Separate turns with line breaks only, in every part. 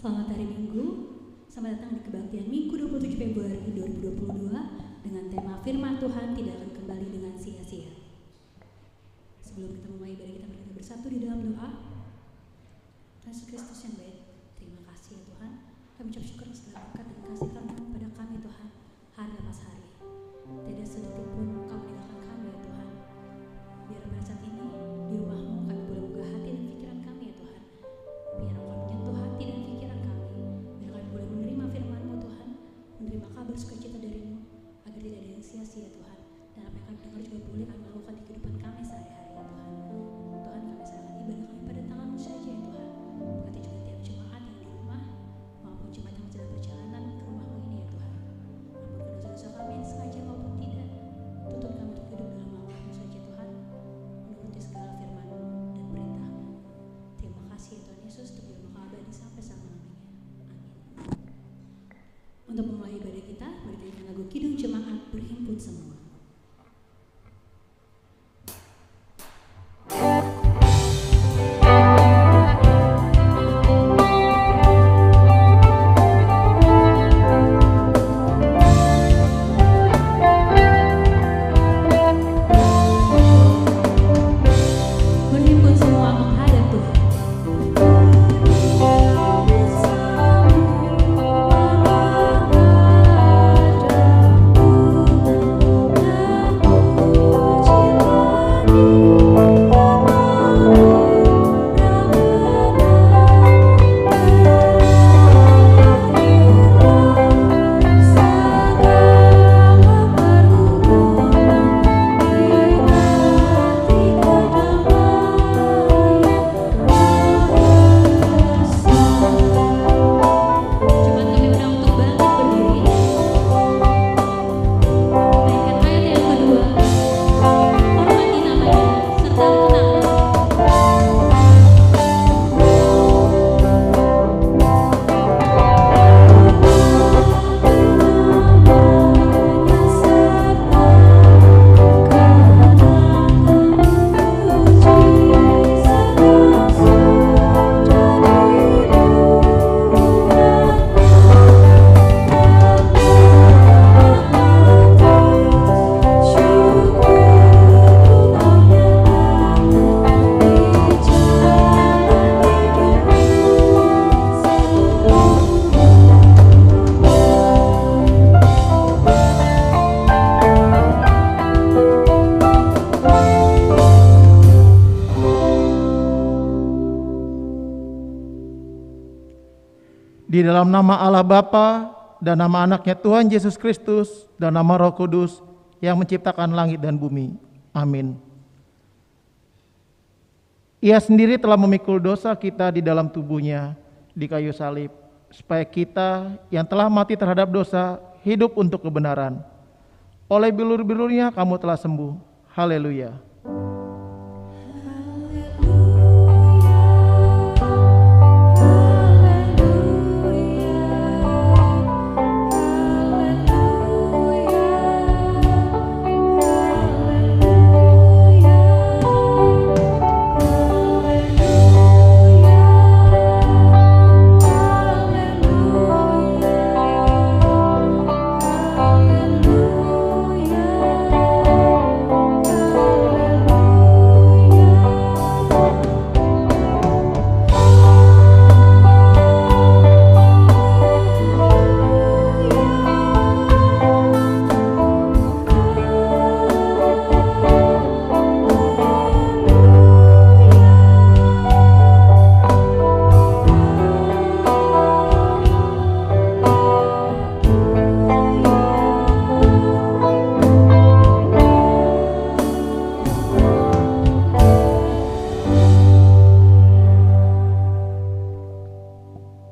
Selamat hari Minggu, selamat datang di kebaktian Minggu 27 Februari 2022 dengan tema Firman Tuhan tidak akan kembali dengan sia-sia. Sebelum kita memulai ibadah kita, mari kita bersatu di dalam doa. Yesus Kristus yang baik, terima kasih ya Tuhan. Kami ucap syukur segala berkat dan kasih karunia kepada kami Tuhan, hari lepas hari. Tidak sedetik pun Engkau meninggalkan kami ya Tuhan. Biar pada saat ini di rumahmu kami boleh buka hati dan pikiran kami ya Tuhan. Biar Engkau menyentuh hati dan pikiran kami. Biar kami boleh menerima firman-Mu Tuhan, menerima kabar sukacita dari-Mu, agar tidak ada yang sia-sia Tuhan. Dan apa yang kami dengar juga boleh kami lakukan di kehidupan kami sehari-hari ya Tuhan. Tuhan, kami serahkan ibadah kami pada tangan-Mu saja ya Tuhan. Berkati juga tiap jemaat yang di rumah maupun jemaat yang sedang perjalanan ke rumah-Mu ini ya Tuhan. Ampunkan dosa-dosa kami yang sengaja maupun tidak. Tuntun kami untuk hidup dalam mau-Mu saja Tuhan, menuruti segala firman-Mu dan perintah-Mu. Terima kasih ya Tuhan Yesus, untuk ilmu abadi sampai selama-lamanya. Amin. Untuk memulai ibadah kita, mari kita lagu Kidung Jemaat Berhimpun Semua.
Di dalam nama Allah Bapa dan nama anaknya Tuhan Yesus Kristus dan nama Roh Kudus yang menciptakan langit dan bumi. Amin. Ia sendiri telah memikul dosa kita di dalam tubuhnya di kayu salib, supaya kita yang telah mati terhadap dosa hidup untuk kebenaran. Oleh bilur-bilurnya kamu telah sembuh. Haleluya.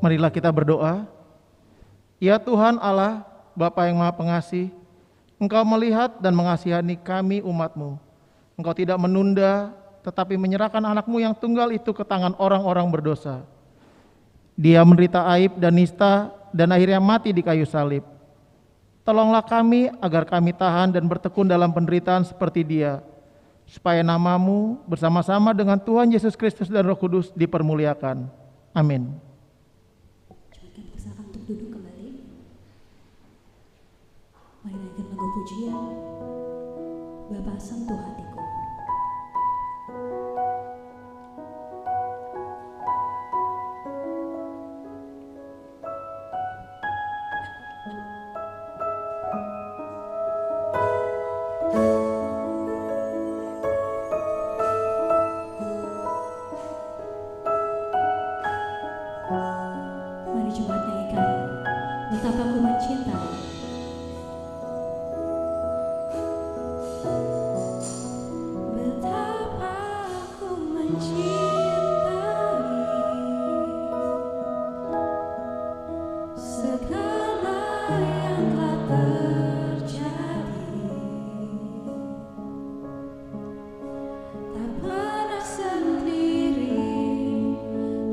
Marilah kita berdoa. Ya Tuhan Allah, Bapa yang Maha Pengasih, Engkau melihat dan mengasihani kami umat-Mu. Engkau tidak menunda, tetapi menyerahkan anak-Mu yang tunggal itu ke tangan orang-orang berdosa. Dia menderita aib dan nista dan akhirnya mati di kayu salib. Tolonglah kami agar kami tahan dan bertekun dalam penderitaan seperti Dia, supaya nama-Mu bersama-sama dengan Tuhan Yesus Kristus dan Roh Kudus dipermuliakan. Amin.
Engkau pujian, Bapa sentuh hatiku. Mari jemaat nyanyikan betapa ku mencintai. Betapa ku mencintai segala yang telah terjadi, tak pernah sendiri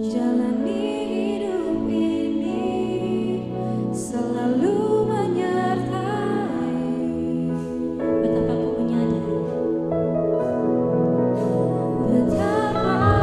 jalani hidup ini, selalu menyertai. Betapa ku menyadari, betapa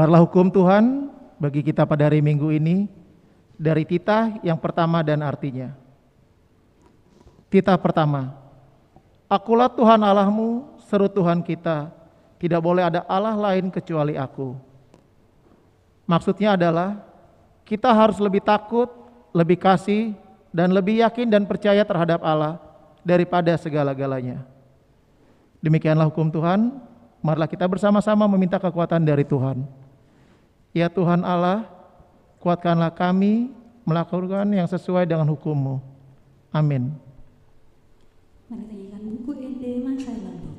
Dengarlah hukum Tuhan bagi kita pada hari Minggu ini dari titah yang pertama dan artinya. Titah pertama, Akulah Tuhan Allahmu, seru Tuhan kita, tidak boleh ada Allah lain kecuali Aku. Maksudnya adalah kita harus lebih takut, lebih kasih, dan lebih yakin dan percaya terhadap Allah daripada segala-galanya. Demikianlah hukum Tuhan. Marilah kita bersama-sama meminta kekuatan dari Tuhan. Ya Tuhan Allah, kuatkanlah kami melakukan yang sesuai dengan hukum-Mu. Amin.
Mari tanyakan buku ND Masa Lalu.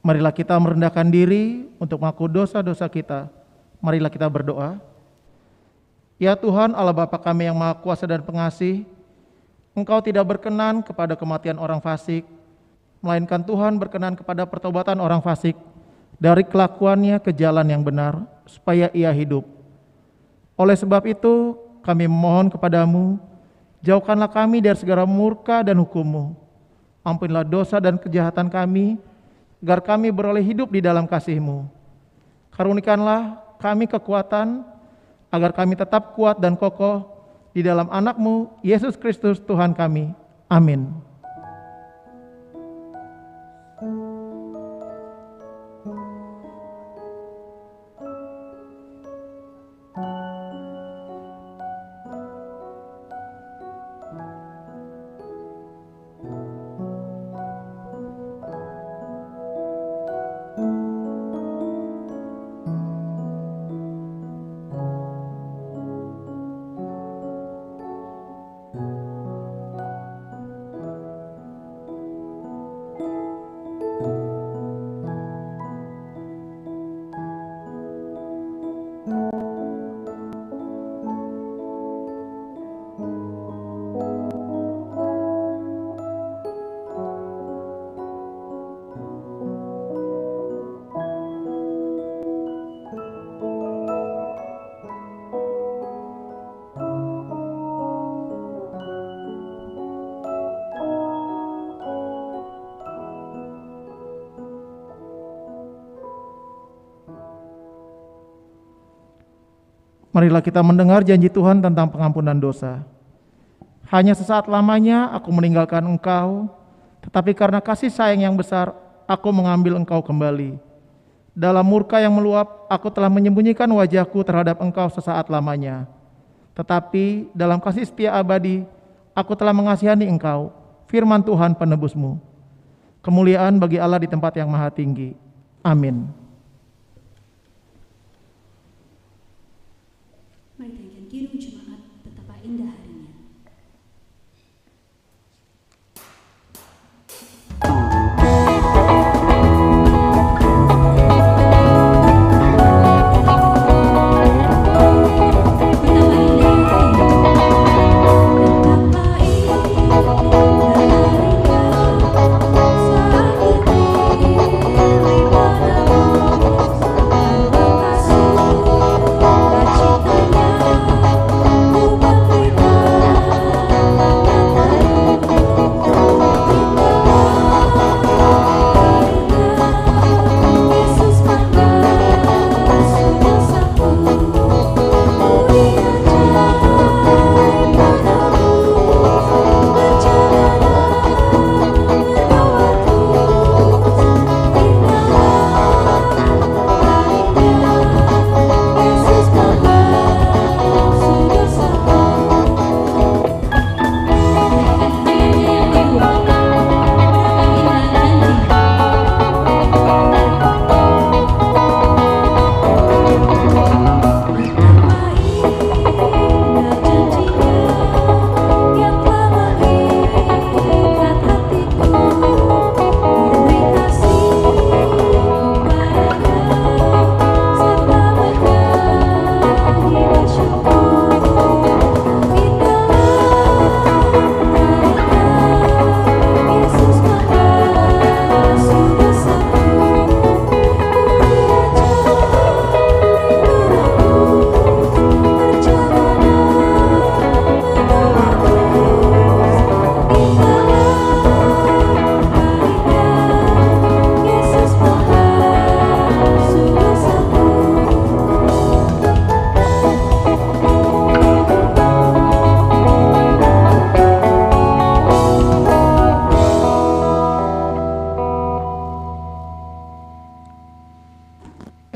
Marilah kita merendahkan diri untuk mengaku dosa-dosa kita. Marilah kita berdoa. Ya Tuhan Allah Bapa kami yang Maha Kuasa dan Pengasih, Engkau tidak berkenan kepada kematian orang fasik, melainkan Tuhan berkenan kepada pertobatan orang fasik dari kelakuannya ke jalan yang benar, supaya ia hidup. Oleh sebab itu, kami memohon kepadamu, jauhkanlah kami dari segala murka dan hukum-Mu. Ampunilah dosa dan kejahatan kami, agar kami beroleh hidup di dalam kasih-Mu. Karunikanlah kami kekuatan, agar kami tetap kuat dan kokoh di dalam anak-Mu, Yesus Kristus Tuhan kami. Amin. Marilah kita mendengar janji Tuhan tentang pengampunan dosa. Hanya sesaat lamanya aku meninggalkan engkau, tetapi karena kasih sayang yang besar, aku mengambil engkau kembali. Dalam murka yang meluap, aku telah menyembunyikan wajahku terhadap engkau sesaat lamanya. Tetapi dalam kasih setia abadi, aku telah mengasihani engkau, firman Tuhan penebusmu. Kemuliaan bagi Allah di tempat yang maha tinggi. Amin.
Mari kita nyanyikan Kirung Jemaat, betapa indah harinya.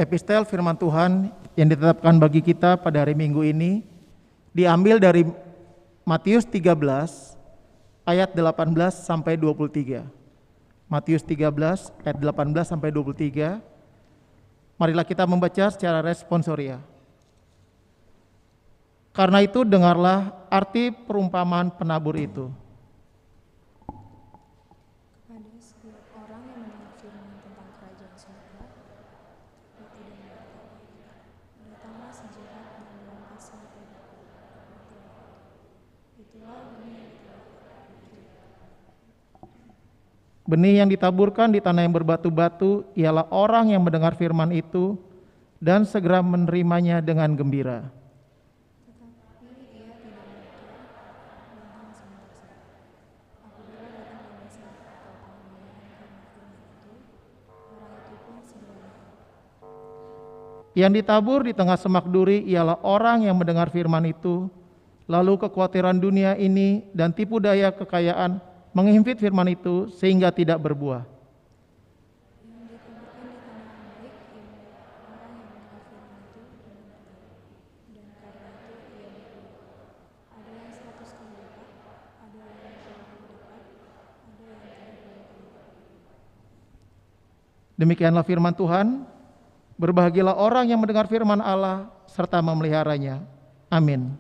Epistel firman Tuhan yang ditetapkan bagi kita pada hari Minggu ini diambil dari Matius 13 ayat 18 sampai 23. Matius 13 ayat 18 sampai 23. Marilah kita membaca secara responsoria. Karena itu dengarlah arti perumpamaan penabur itu.
Kepada setiap orang yang mendengar firman tentang kerajaan surga, tetapi tidak mengetahui, datanglah si jahat dan merampas harta itu. Itulah benih yang ditaburkan.
Benih yang ditaburkan di tanah yang berbatu-batu ialah orang yang mendengar firman itu dan segera menerimanya dengan gembira.
Tetapi ia tidak mengerti dan hanya sebentar saja. Apabila datang pembesar atau penganiayaan karena firman itu, orang itu pun segera marah.
Yang ditabur di tengah semak duri ialah orang yang mendengar firman itu, lalu kekhawatiran dunia ini dan tipu daya kekayaan menghimpit firman itu sehingga tidak berbuah.
Yang ditaburkan di tanah yang baik ialah orang yang mendengar firman itu dan karena itu ia berbuah. Ada yang 100 kali lipat, ada yang 30 kali lipat, ada yang 30 kali lipat.
Demikianlah firman Tuhan. Berbahagialah orang yang mendengar firman Allah serta memeliharanya. Amin.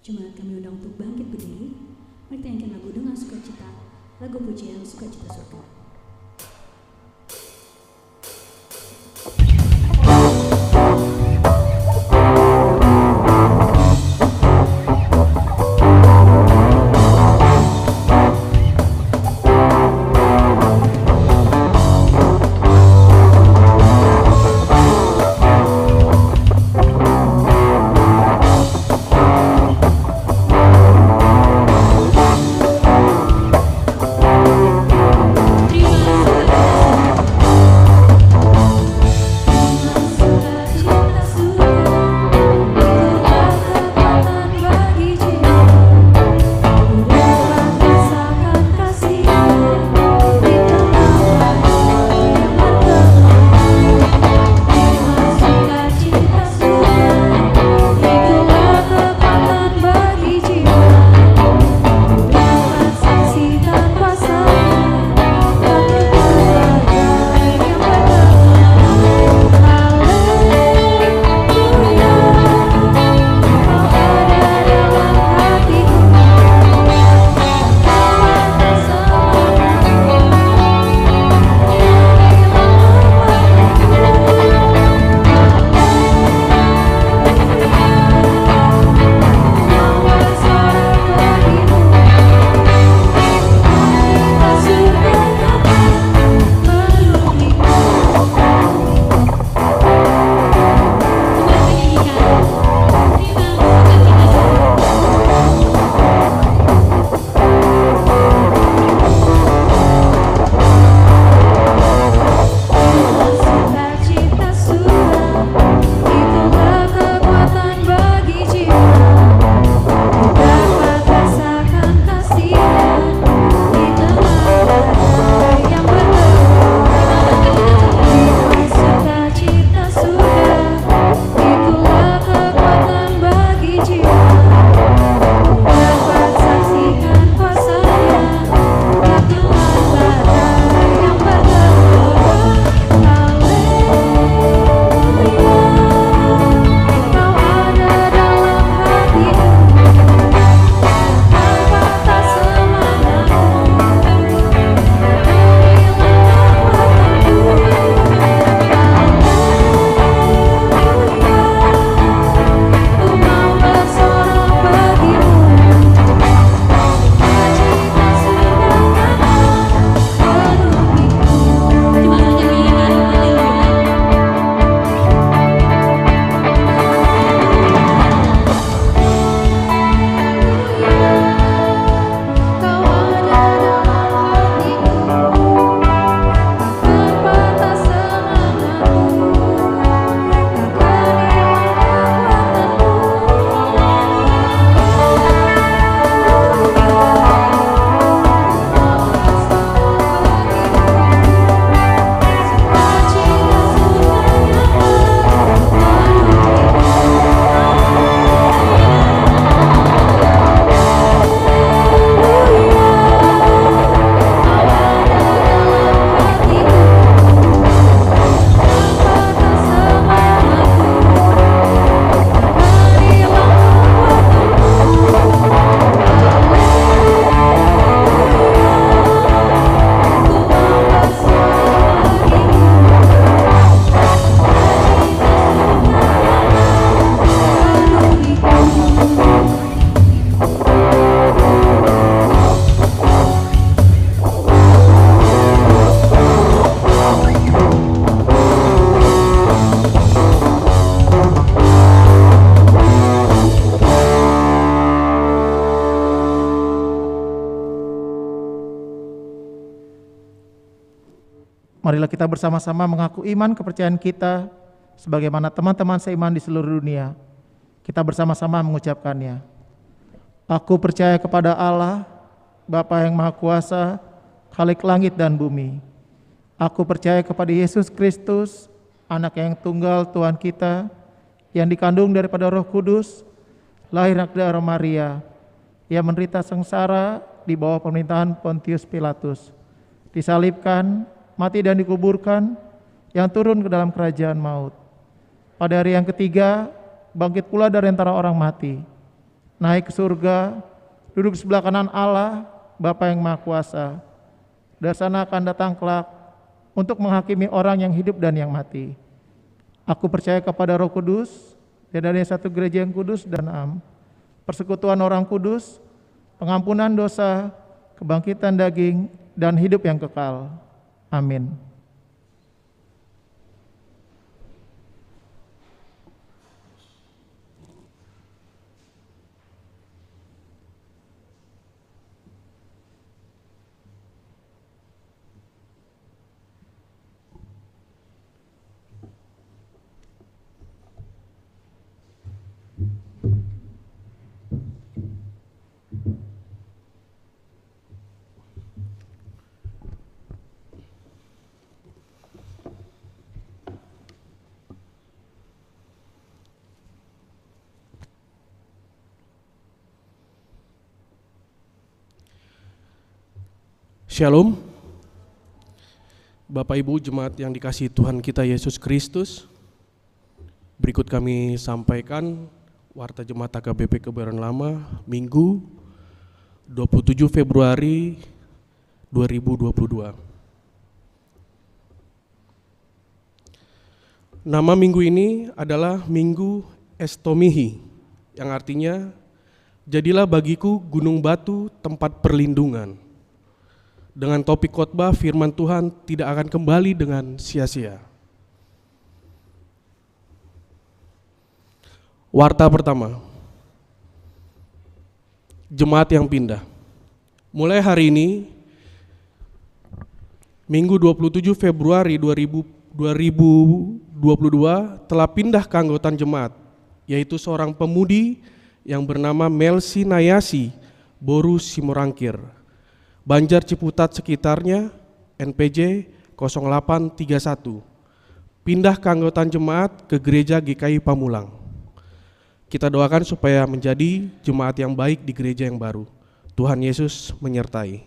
Jemaat kami undang untuk bangkit berdiri. Mari kita nyanyikan lagu dengan sukacita, lagu pujian sukacita surga.
Terima
marilah kita bersama-sama mengaku iman kepercayaan kita sebagaimana teman-teman seiman di seluruh dunia. Kita bersama-sama mengucapkannya. Aku percaya kepada Allah, Bapa yang Maha Kuasa, Khalik langit dan bumi. Aku percaya kepada Yesus Kristus, Anak yang tunggal Tuhan kita, yang dikandung daripada Roh Kudus, lahir dari darah Maria. Ia menderita sengsara di bawah pemerintahan Pontius Pilatus, disalibkan, mati dan dikuburkan, yang turun ke dalam kerajaan maut. Pada hari yang ketiga, bangkit pula dari antara orang mati, naik ke surga, duduk sebelah kanan Allah, Bapa yang Maha Kuasa. Dari sana akan datang kelak untuk menghakimi orang yang hidup dan yang mati. Aku percaya kepada Roh Kudus, dan adanya satu gereja yang kudus dan am, persekutuan orang kudus, pengampunan dosa, kebangkitan daging, dan hidup yang kekal. Amin.
Shalom, Bapak Ibu Jemaat yang dikasihi Tuhan kita Yesus Kristus. Berikut kami sampaikan Warta Jemaat HKBP Kebayoran Lama Minggu 27 Februari 2022. Nama minggu ini adalah Minggu Estomihi, yang artinya jadilah bagiku gunung batu tempat perlindungan. Dengan topik khotbah firman Tuhan tidak akan kembali dengan sia-sia. Warta pertama, jemaat yang pindah. Mulai hari ini, Minggu 27 Februari 2022 telah pindah ke anggotaan jemaat, yaitu seorang pemudi yang bernama Melsi Nayasi Boru Simorangkir, Banjar Ciputat sekitarnya, NPJ 0831. Pindah ke anggotaan jemaat ke gereja GKI Pamulang. Kita doakan supaya menjadi jemaat yang baik di gereja yang baru. Tuhan Yesus menyertai.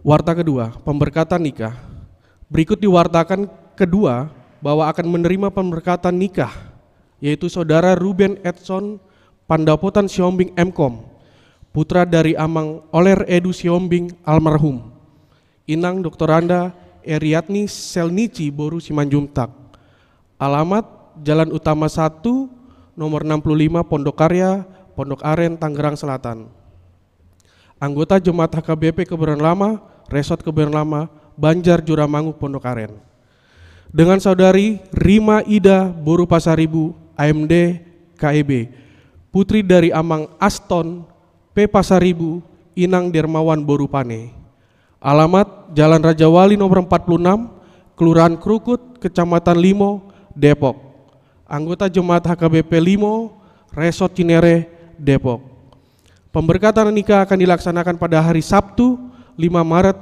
Warta kedua, pemberkatan nikah. Berikut diwartakan kedua bahwa akan menerima pemberkatan nikah, yaitu saudara Ruben Edson Pandapotan Siombing Mkom, putra dari Amang Oler Edu Siombing almarhum, Inang Doktoranda Eriatni Selnici Boru Simanjuntak. Alamat Jalan Utama 1, nomor 65 Pondok Karya, Pondok Aren, Tangerang Selatan. Anggota Jemaat HKBP Kebayoran Lama, Resort Kebayoran Lama, Banjar Juramangu, Pondok Aren. Dengan saudari Rima Ida Boru Pasaribu, AMD KEB, putri dari Amang Aston P. Pasaribu, Inang Dermawan Boru Pane. Alamat Jalan Raja Wali nomor 46, Kelurahan Krukut, Kecamatan Limo, Depok. Anggota Jemaat HKBP Limo, Resort Cinere, Depok. Pemberkatan nikah akan dilaksanakan pada hari Sabtu 5 Maret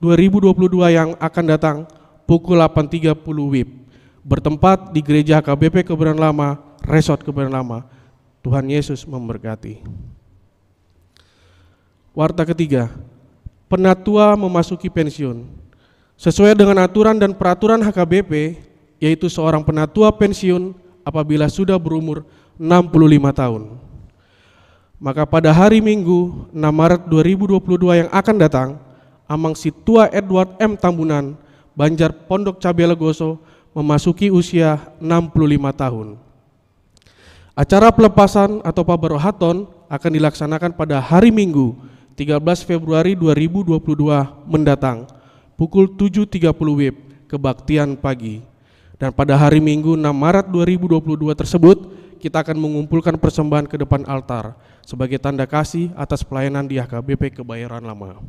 2022 yang akan datang pukul 8.30 WIB, bertempat di Gereja HKBP Kebayoran Lama, Resort Kebayoran Lama. Tuhan Yesus memberkati. Warta ketiga, penatua memasuki pensiun. Sesuai dengan aturan dan peraturan HKBP, yaitu seorang penatua pensiun apabila sudah berumur 65 tahun. Maka pada hari Minggu 6 Maret 2022 yang akan datang, Amang Situa Edward M. Tambunan, Banjar Pondok Cabe Legoso, memasuki usia 65 tahun. Acara pelepasan atau pabarohaton akan dilaksanakan pada hari Minggu 13 Februari 2022 mendatang pukul 7.30 WIB kebaktian pagi. Dan pada hari Minggu 6 Maret 2022 tersebut kita akan mengumpulkan persembahan ke depan altar sebagai tanda kasih atas pelayanan di HKBP Kebayoran Lama.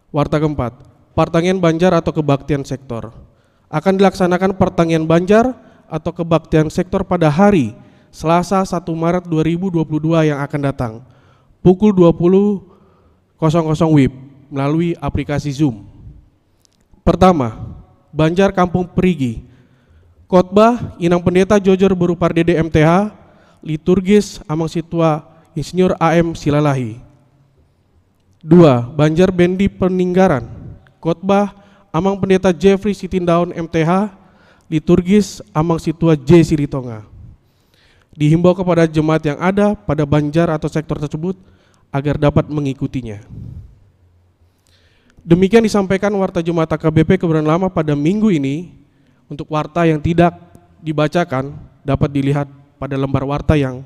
Warta keempat, pertanian banjar atau kebaktian sektor. Akan dilaksanakan pertanian banjar atau kebaktian sektor pada hari Selasa 1 Maret 2022 yang akan datang, pukul 20.00 WIB melalui aplikasi Zoom. Pertama, Banjar Kampung Perigi. Khotbah Inang Pendeta Jojor Berupar Dede MTH, liturgis Amang Situa Insinyur AM Silalahi. 2. Banjar Bendi Peninggaran. Khotbah Amang Pendeta Jeffrey Sitindaun MTH, liturgis Amang Situa J Silitonga. Dihimbau kepada jemaat yang ada pada banjar atau sektor tersebut agar dapat mengikutinya. Demikian disampaikan warta Jemaat AKBP Kebayoran Lama pada minggu ini. Untuk warta yang tidak dibacakan dapat dilihat pada lembar warta yang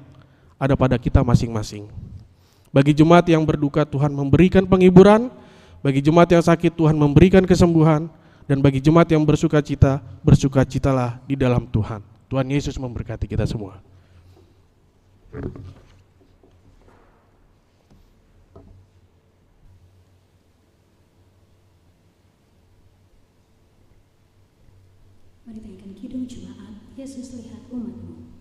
ada pada kita masing-masing. Bagi jemaat yang berduka, Tuhan memberikan penghiburan. Bagi jemaat yang sakit, Tuhan memberikan kesembuhan. Dan bagi jemaat yang bersukacita, bersukacitalah di dalam Tuhan. Tuhan Yesus memberkati kita semua.
Mari tanyakan kidung jemaat, Yesus lihat umatmu.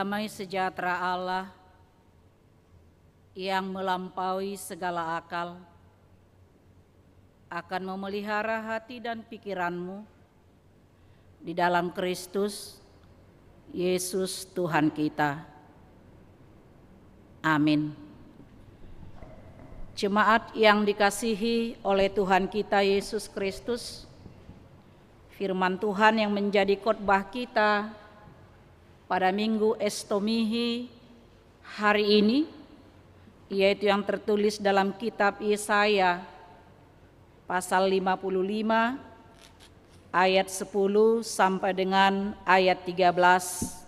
Damai sejahtera Allah yang melampaui segala akal akan memelihara hati dan pikiranmu di dalam Kristus Yesus Tuhan kita. Amin. Jemaat yang dikasihi oleh Tuhan kita Yesus Kristus, firman Tuhan yang menjadi khotbah kita pada Minggu Estomihi hari ini, yaitu yang tertulis dalam kitab Yesaya pasal 55 ayat 10 sampai dengan ayat 13.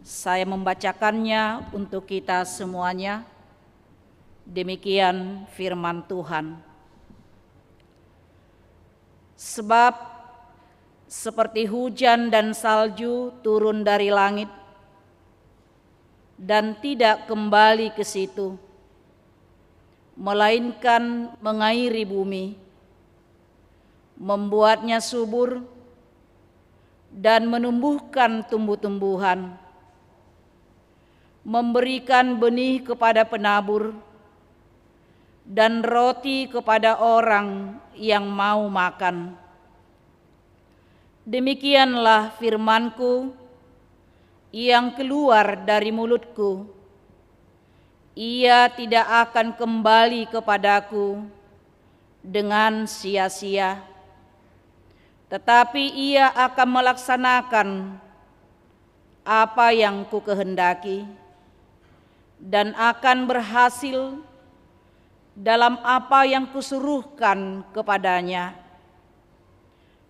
Saya membacakannya untuk kita semuanya. Demikian firman Tuhan. Sebab seperti hujan dan salju turun dari langit dan tidak kembali ke situ, melainkan mengairi bumi, membuatnya subur dan menumbuhkan tumbuh-tumbuhan, memberikan benih kepada penabur dan roti kepada orang yang mau makan. Demikianlah firman-Ku yang keluar dari mulutku, ia tidak akan kembali kepadaku dengan sia-sia, tetapi ia akan melaksanakan apa yang kukehendaki dan akan berhasil dalam apa yang kusuruhkan kepadanya.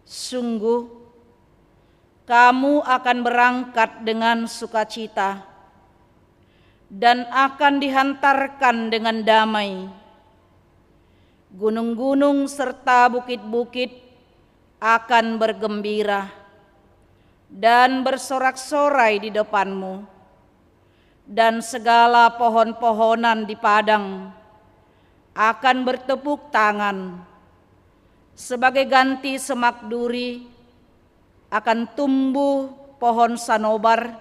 Sungguh, kamu akan berangkat dengan sukacita dan akan dihantarkan dengan damai. Gunung-gunung serta bukit-bukit akan bergembira dan bersorak-sorai di depanmu, dan segala pohon-pohonan di padang akan bertepuk tangan. Sebagai ganti semak duri akan tumbuh pohon sanobar,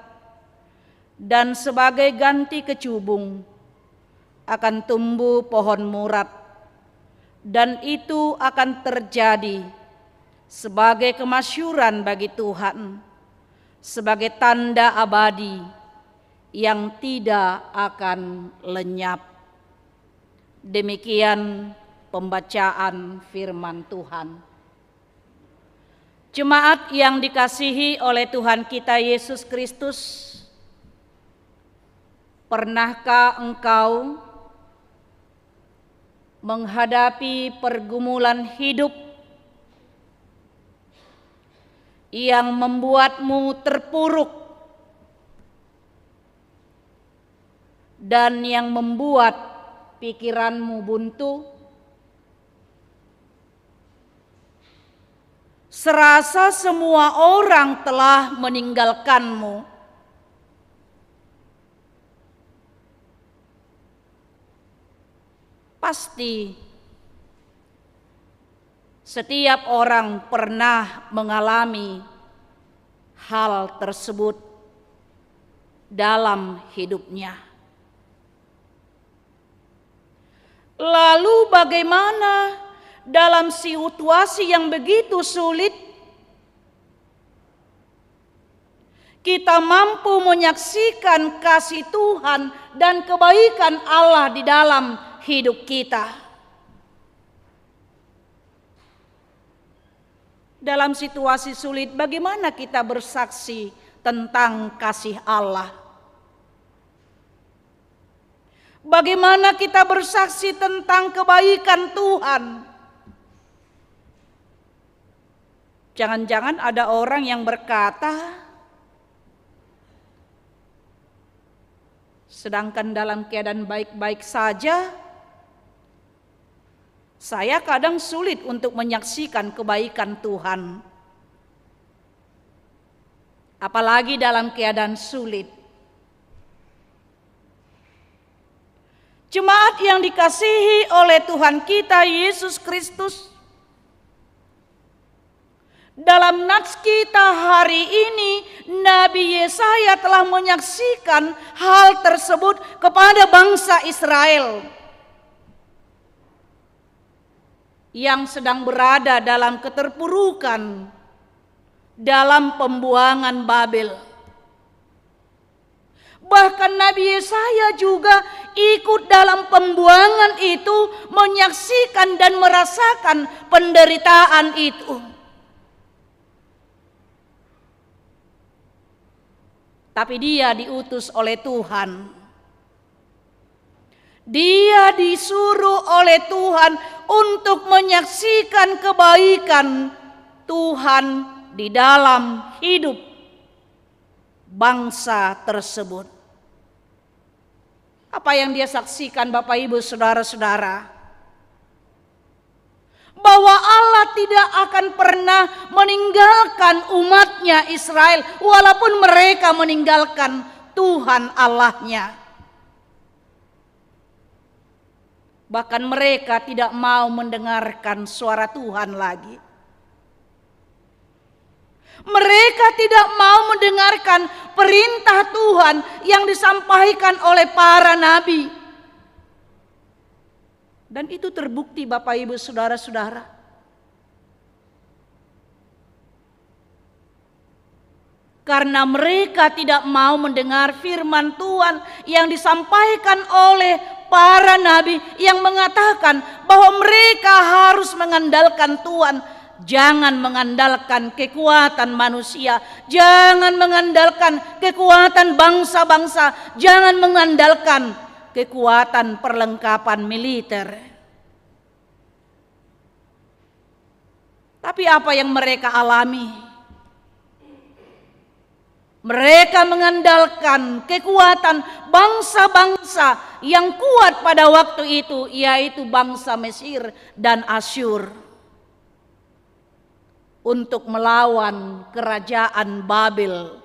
dan sebagai ganti kecubung akan tumbuh pohon murat, dan itu akan terjadi sebagai kemasyhuran bagi Tuhan, sebagai tanda abadi yang tidak akan lenyap. Demikian pembacaan firman Tuhan. Jemaat yang dikasihi oleh Tuhan kita Yesus Kristus, pernahkah engkau menghadapi pergumulan hidup yang membuatmu terpuruk dan yang membuat pikiranmu buntu? Serasa semua orang telah meninggalkanmu. Pasti setiap orang pernah mengalami hal tersebut dalam hidupnya. Lalu bagaimana dalam situasi yang begitu sulit kita mampu menyaksikan kasih Tuhan dan kebaikan Allah di dalam hidup kita? Dalam situasi sulit, bagaimana kita bersaksi tentang kasih Allah? Bagaimana kita bersaksi tentang kebaikan Tuhan? Jangan-jangan ada orang yang berkata, sedangkan dalam keadaan baik-baik saja, saya kadang sulit untuk menyaksikan kebaikan Tuhan. Apalagi dalam keadaan sulit. Jemaat yang dikasihi oleh Tuhan kita Yesus Kristus, dalam nats kita hari ini, Nabi Yesaya telah menyaksikan hal tersebut kepada bangsa Israel yang sedang berada dalam keterpurukan, dalam pembuangan Babel. Bahkan Nabi Yesaya juga ikut dalam pembuangan itu, menyaksikan dan merasakan penderitaan itu. Tapi dia diutus oleh Tuhan. Dia disuruh oleh Tuhan untuk menyaksikan kebaikan Tuhan di dalam hidup bangsa tersebut. Apa yang dia saksikan, Bapak Ibu Saudara-saudara? Bahwa Allah tidak akan pernah meninggalkan umatnya Israel walaupun mereka meninggalkan Tuhan Allahnya. Bahkan mereka tidak mau mendengarkan suara Tuhan lagi. Mereka tidak mau mendengarkan perintah Tuhan yang disampaikan oleh para nabi. Dan itu terbukti, Bapak Ibu Saudara-saudara. karena mereka tidak mau mendengar firman Tuhan yang disampaikan oleh para nabi yang mengatakan bahwa mereka harus mengandalkan Tuhan. Jangan mengandalkan kekuatan manusia, jangan mengandalkan kekuatan bangsa-bangsa, jangan mengandalkan kekuatan perlengkapan militer. Tapi apa yang mereka alami? Mereka mengandalkan kekuatan bangsa-bangsa yang kuat pada waktu itu, yaitu bangsa Mesir dan Asyur, untuk melawan kerajaan Babel.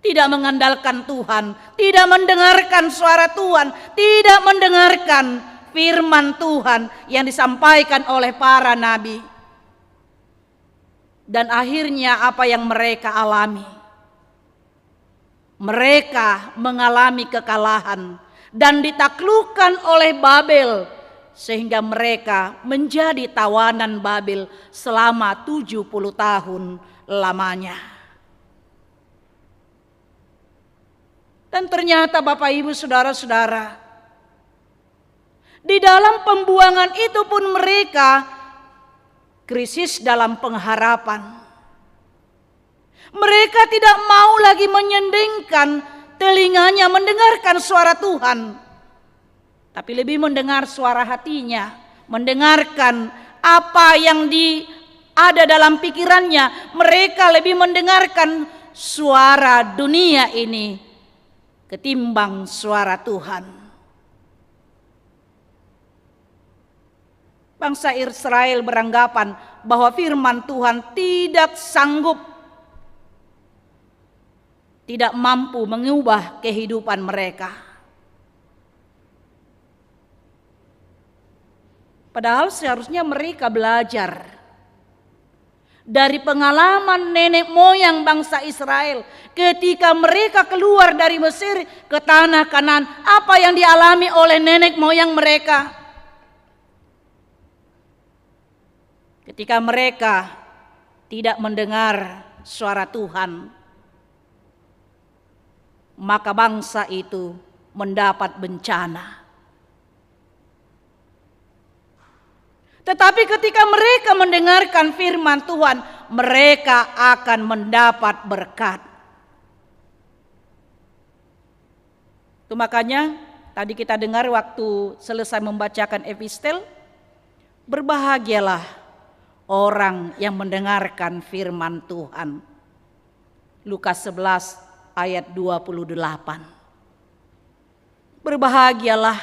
Tidak mengandalkan Tuhan, tidak mendengarkan suara Tuhan, tidak mendengarkan firman Tuhan yang disampaikan oleh para nabi. Dan akhirnya apa yang mereka alami? Mereka mengalami kekalahan dan ditaklukkan oleh Babel, sehingga mereka menjadi tawanan Babel selama 70 tahun lamanya. Dan ternyata Bapak Ibu Saudara-saudara, di dalam pembuangan itu pun mereka krisis dalam pengharapan. Mereka tidak mau lagi menyendingkan telinganya mendengarkan suara Tuhan, tapi lebih mendengar suara hatinya, mendengarkan apa yang ada dalam pikirannya. Mereka lebih mendengarkan suara dunia ini ketimbang suara Tuhan. Bangsa Israel beranggapan bahwa firman Tuhan tidak sanggup, tidak mampu mengubah kehidupan mereka. Padahal seharusnya mereka belajar dari pengalaman nenek moyang bangsa Israel ketika mereka keluar dari Mesir ke tanah Kanaan. Apa yang dialami oleh nenek moyang mereka? Ketika mereka tidak mendengar suara Tuhan, maka bangsa itu mendapat bencana. Tetapi ketika mereka mendengarkan firman Tuhan, mereka akan mendapat berkat. Itu makanya tadi kita dengar waktu selesai membacakan epistel, berbahagialah orang yang mendengarkan firman Tuhan. Lukas 11 ayat 28. Berbahagialah,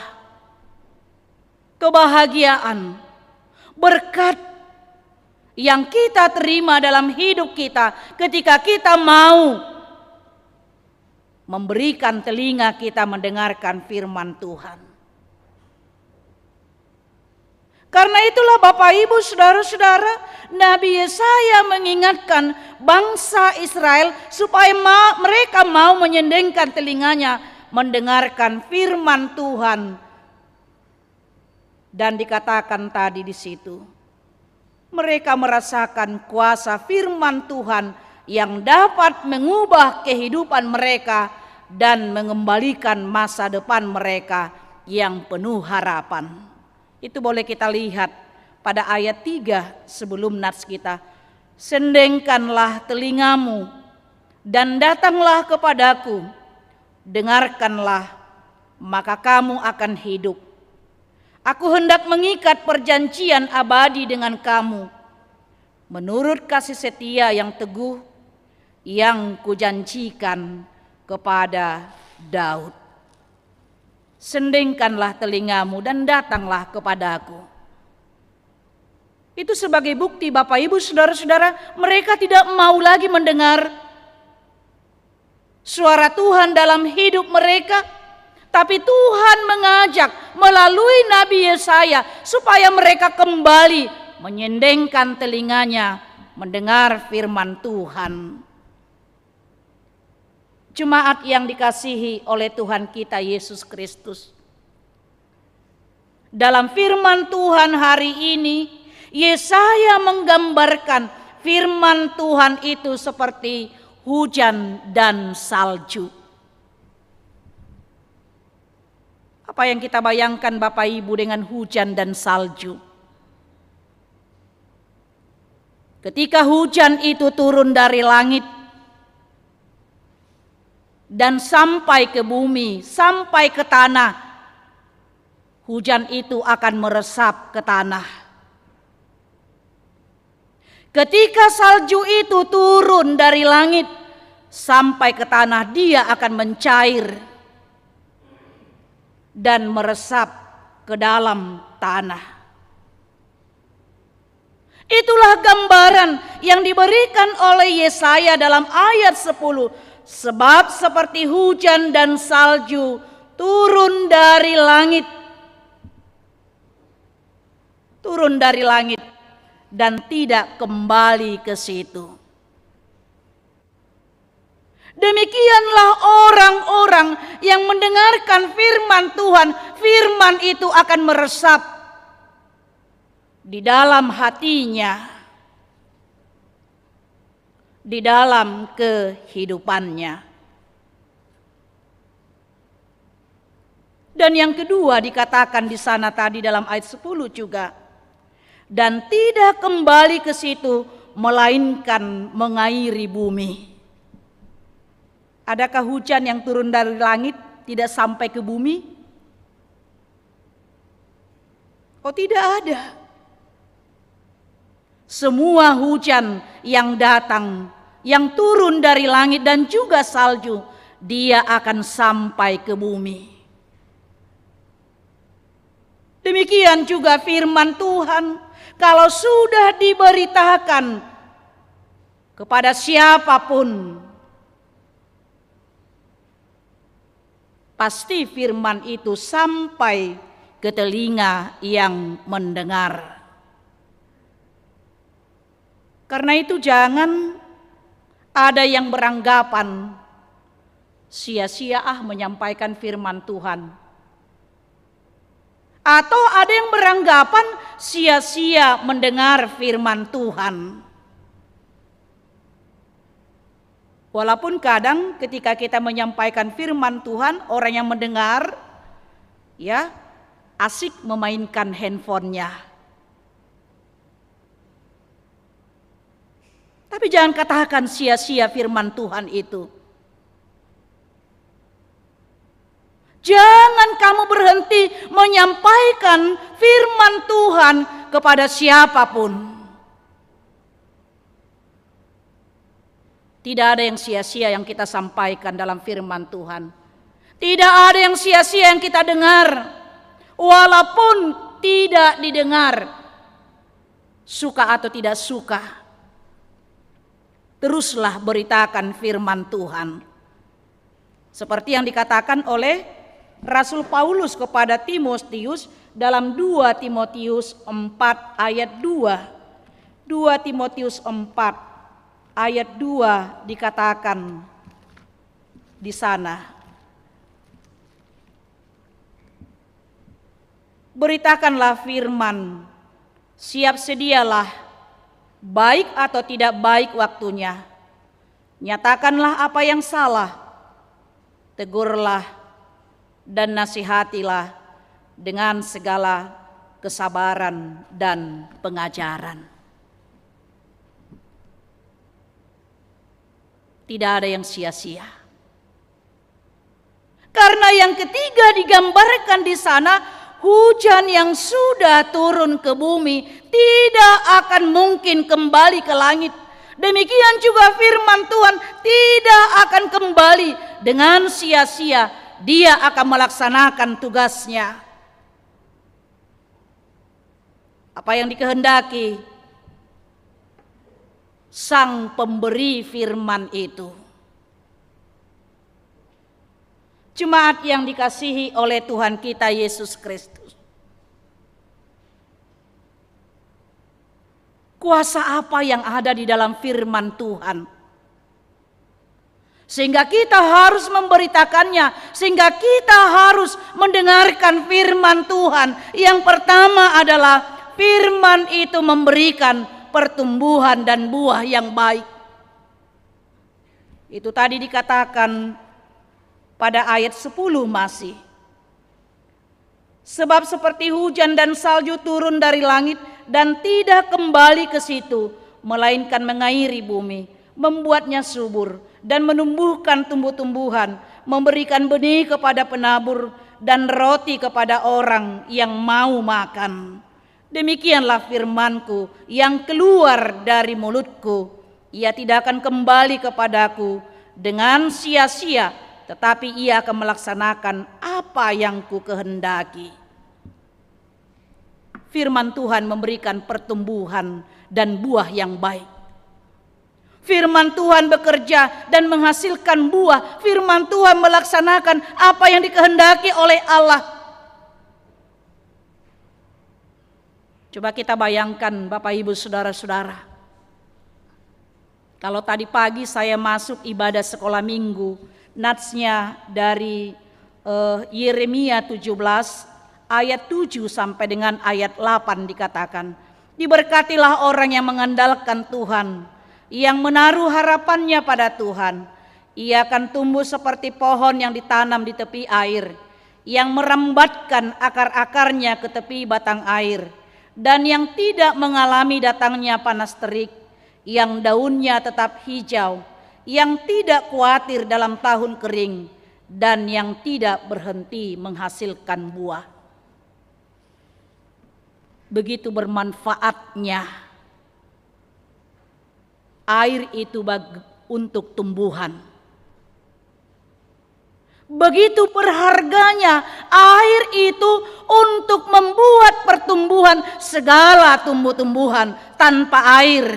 kebahagiaan, berkat yang kita terima dalam hidup kita ketika kita mau memberikan telinga kita mendengarkan firman Tuhan. Karena itulah Bapak Ibu Saudara-saudara, Nabi Yesaya mengingatkan bangsa Israel supaya mereka mau menyendengkan telinganya mendengarkan firman Tuhan. Dan dikatakan tadi di situ, mereka merasakan kuasa firman Tuhan yang dapat mengubah kehidupan mereka dan mengembalikan masa depan mereka yang penuh harapan. Itu boleh kita lihat pada ayat 3 sebelum nats kita. Sendengkanlah telingamu dan datanglah kepadaku, dengarkanlah, maka kamu akan hidup. Aku hendak mengikat perjanjian abadi dengan kamu, menurut kasih setia yang teguh yang kujanjikan kepada Daud. Sendengkanlah telingamu dan datanglah kepadaku. Itu sebagai bukti Bapak Ibu Saudara-saudara, mereka tidak mau lagi mendengar suara Tuhan dalam hidup mereka. Tapi Tuhan mengajak melalui Nabi Yesaya supaya mereka kembali menyendengkan telinganya mendengar firman Tuhan. Jemaat yang dikasihi oleh Tuhan kita Yesus Kristus, dalam firman Tuhan hari ini Yesaya menggambarkan firman Tuhan itu seperti hujan dan salju. Apa yang kita bayangkan Bapak Ibu dengan hujan dan salju? Ketika hujan itu turun dari langit dan sampai ke bumi, sampai ke tanah, hujan itu akan meresap ke tanah. Ketika salju itu turun dari langit sampai ke tanah, dia akan mencair dan meresap ke dalam tanah. Itulah gambaran yang diberikan oleh Yesaya dalam ayat 10. Sebab seperti hujan dan salju turun dari langit. Turun dari langit dan tidak kembali ke situ. Demikianlah orang-orang yang mendengarkan firman Tuhan. Firman itu akan meresap di dalam hatinya, di dalam kehidupannya. Dan yang kedua dikatakan di sana tadi dalam ayat 10 juga. Dan tidak kembali ke situ, melainkan mengairi bumi. Adakah hujan yang turun dari langit tidak sampai ke bumi? Oh, tidak ada. Semua hujan yang datang, yang turun dari langit dan juga salju, dia akan sampai ke bumi. Demikian juga firman Tuhan, kalau sudah diberitakan kepada siapapun, pasti firman itu sampai ke telinga yang mendengar. Karena itu jangan ada yang beranggapan sia-sia menyampaikan firman Tuhan. Atau ada yang beranggapan sia-sia mendengar firman Tuhan. Walaupun kadang ketika kita menyampaikan firman Tuhan, orang yang mendengar ya asik memainkan handphonenya. Tapi jangan katakan sia-sia firman Tuhan itu. Jangan kamu berhenti menyampaikan firman Tuhan kepada siapapun. Tidak ada yang sia-sia yang kita sampaikan dalam firman Tuhan. Tidak ada yang sia-sia yang kita dengar. Walaupun tidak didengar, suka atau tidak suka, teruslah beritakan firman Tuhan. Seperti yang dikatakan oleh Rasul Paulus kepada Timotius dalam 2 Timotius 4 ayat 2. 2 Timotius 4 ayat 2 dikatakan di sana. Beritakanlah firman, siap sedialah, baik atau tidak baik waktunya. Nyatakanlah apa yang salah, tegurlah dan nasihatilah dengan segala kesabaran dan pengajaran. Tidak ada yang sia-sia. Karena yang ketiga digambarkan di sana, hujan yang sudah turun ke bumi tidak akan mungkin kembali ke langit. Demikian juga firman Tuhan tidak akan kembali dengan sia-sia. Dia akan melaksanakan tugasnya. Apa yang dikehendaki sang pemberi firman itu. Jemaat yang dikasihi oleh Tuhan kita Yesus Kristus. Kuasa apa yang ada di dalam firman Tuhan? Sehingga kita harus memberitakannya, sehingga kita harus mendengarkan firman Tuhan. Yang pertama adalah firman itu memberikan pertumbuhan dan buah yang baik. Itu tadi dikatakan pada ayat 10 masih. Sebab seperti hujan dan salju turun dari langit dan tidak kembali ke situ, melainkan mengairi bumi, membuatnya subur dan menumbuhkan tumbuh-tumbuhan, memberikan benih kepada penabur dan roti kepada orang yang mau makan. Demikianlah firman-Ku yang keluar dari mulutku. Ia tidak akan kembali kepadaku dengan sia-sia, tetapi ia akan melaksanakan apa yang ku kehendaki. Firman Tuhan memberikan pertumbuhan dan buah yang baik. Firman Tuhan bekerja dan menghasilkan buah. Firman Tuhan melaksanakan apa yang dikehendaki oleh Allah. Coba kita bayangkan Bapak Ibu Saudara-saudara. Kalau tadi pagi saya masuk ibadah sekolah minggu, natsnya dari Yeremia 17 ayat 7 sampai dengan ayat 8 dikatakan, diberkatilah orang yang mengandalkan Tuhan, yang menaruh harapannya pada Tuhan. Ia akan tumbuh seperti pohon yang ditanam di tepi air, yang merambatkan akar-akarnya ke tepi batang air, dan yang tidak mengalami datangnya panas terik, yang daunnya tetap hijau, yang tidak khawatir dalam tahun kering, dan yang tidak berhenti menghasilkan buah. Begitu bermanfaatnya air itu untuk tumbuhan. Begitu berharganya air itu untuk membuat pertumbuhan segala tumbuh-tumbuhan. Tanpa air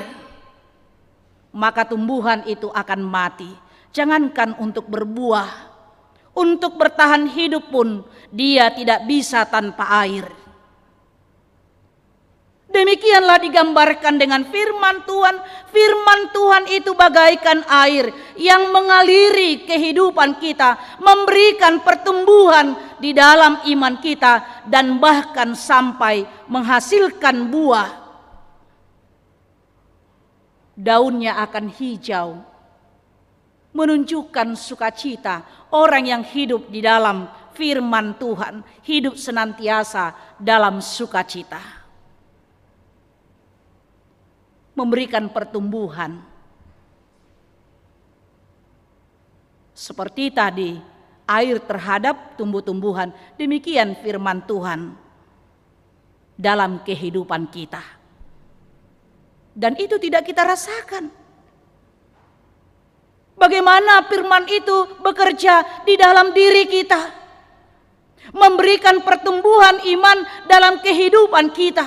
maka tumbuhan itu akan mati. Jangankan untuk berbuah, untuk bertahan hidup pun dia tidak bisa tanpa air. Demikianlah digambarkan dengan firman Tuhan. Firman Tuhan itu bagaikan air yang mengaliri kehidupan kita, memberikan pertumbuhan di dalam iman kita, dan bahkan sampai menghasilkan buah. Daunnya akan hijau, menunjukkan sukacita. Orang yang hidup di dalam firman Tuhan hidup senantiasa dalam sukacita, memberikan pertumbuhan. Seperti tadi, air terhadap tumbuh-tumbuhan, demikian firman Tuhan dalam kehidupan kita. Dan itu tidak kita rasakan. Bagaimana firman itu bekerja di dalam diri kita, memberikan pertumbuhan iman dalam kehidupan kita.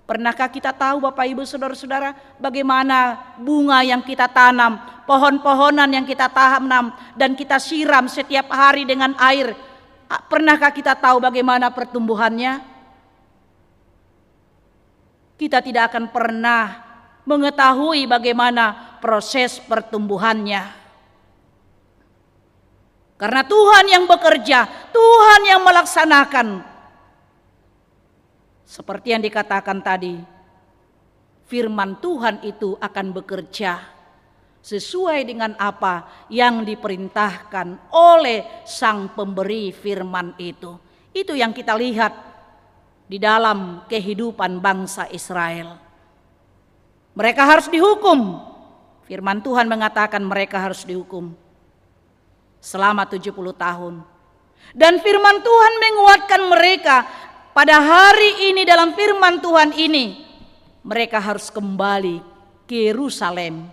Pernahkah kita tahu Bapak Ibu Saudara-saudara bagaimana bunga yang kita tanam, pohon-pohonan yang kita tanam dan kita siram setiap hari dengan air? Pernahkah kita tahu bagaimana pertumbuhannya? Kita tidak akan pernah mengetahui bagaimana proses pertumbuhannya. Karena Tuhan yang bekerja, Tuhan yang melaksanakan. Seperti yang dikatakan tadi, firman Tuhan itu akan bekerja sesuai dengan apa yang diperintahkan oleh sang pemberi firman itu. Itu yang kita lihat di dalam kehidupan bangsa Israel. Mereka harus dihukum. Firman Tuhan mengatakan mereka harus dihukum selama 70 tahun. Dan firman Tuhan menguatkan mereka. Pada hari ini dalam firman Tuhan ini, mereka harus kembali ke Yerusalem.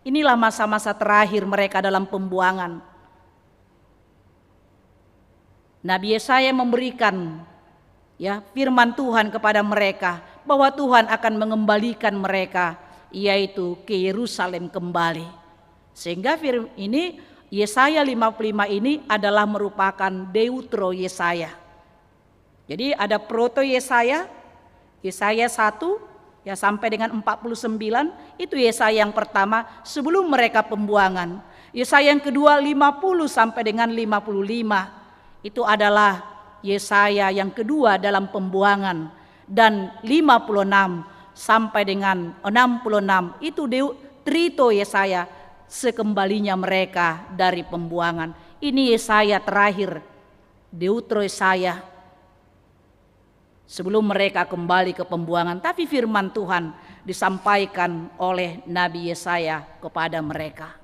Inilah masa-masa terakhir mereka dalam pembuangan. Nabi Yesaya memberikan firman Tuhan kepada mereka bahwa Tuhan akan mengembalikan mereka, yaitu ke Yerusalem kembali. Sehingga ini Yesaya 55 ini adalah merupakan Deutero Yesaya. Jadi ada proto Yesaya, Yesaya 1 sampai dengan 49, itu Yesaya yang pertama sebelum mereka pembuangan. Yesaya yang kedua 50 sampai dengan 55, itu adalah Yesaya yang kedua dalam pembuangan. Dan 56 sampai dengan 66 itu Trito Yesaya sekembalinya mereka dari pembuangan. Ini Yesaya terakhir, Deutro Yesaya sebelum mereka kembali ke pembuangan. Tapi firman Tuhan disampaikan oleh Nabi Yesaya kepada mereka.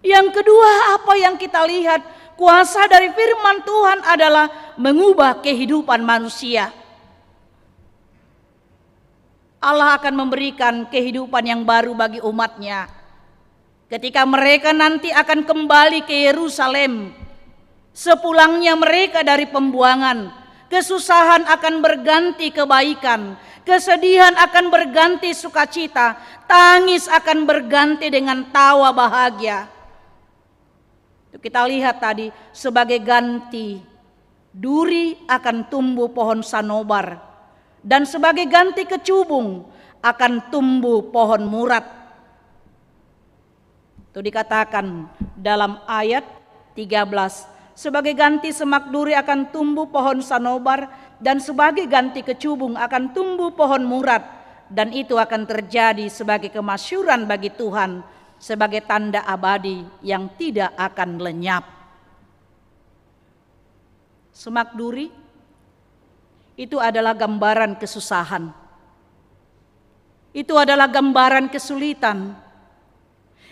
Yang kedua, apa yang kita lihat, kuasa dari firman Tuhan adalah mengubah kehidupan manusia. Allah akan memberikan kehidupan yang baru bagi umatnya ketika mereka nanti akan kembali ke Yerusalem. Sepulangnya mereka dari pembuangan, kesusahan akan berganti kebaikan, kesedihan akan berganti sukacita, tangis akan berganti dengan tawa bahagia. Itu kita lihat tadi, sebagai ganti duri akan tumbuh pohon sanobar, dan sebagai ganti kecubung akan tumbuh pohon murad. Itu dikatakan dalam ayat 13, sebagai ganti semak duri akan tumbuh pohon sanobar, dan sebagai ganti kecubung akan tumbuh pohon murad, dan itu akan terjadi sebagai kemasyuran bagi Tuhan, sebagai tanda abadi yang tidak akan lenyap. Semak duri itu adalah gambaran kesusahan. Itu adalah gambaran kesulitan.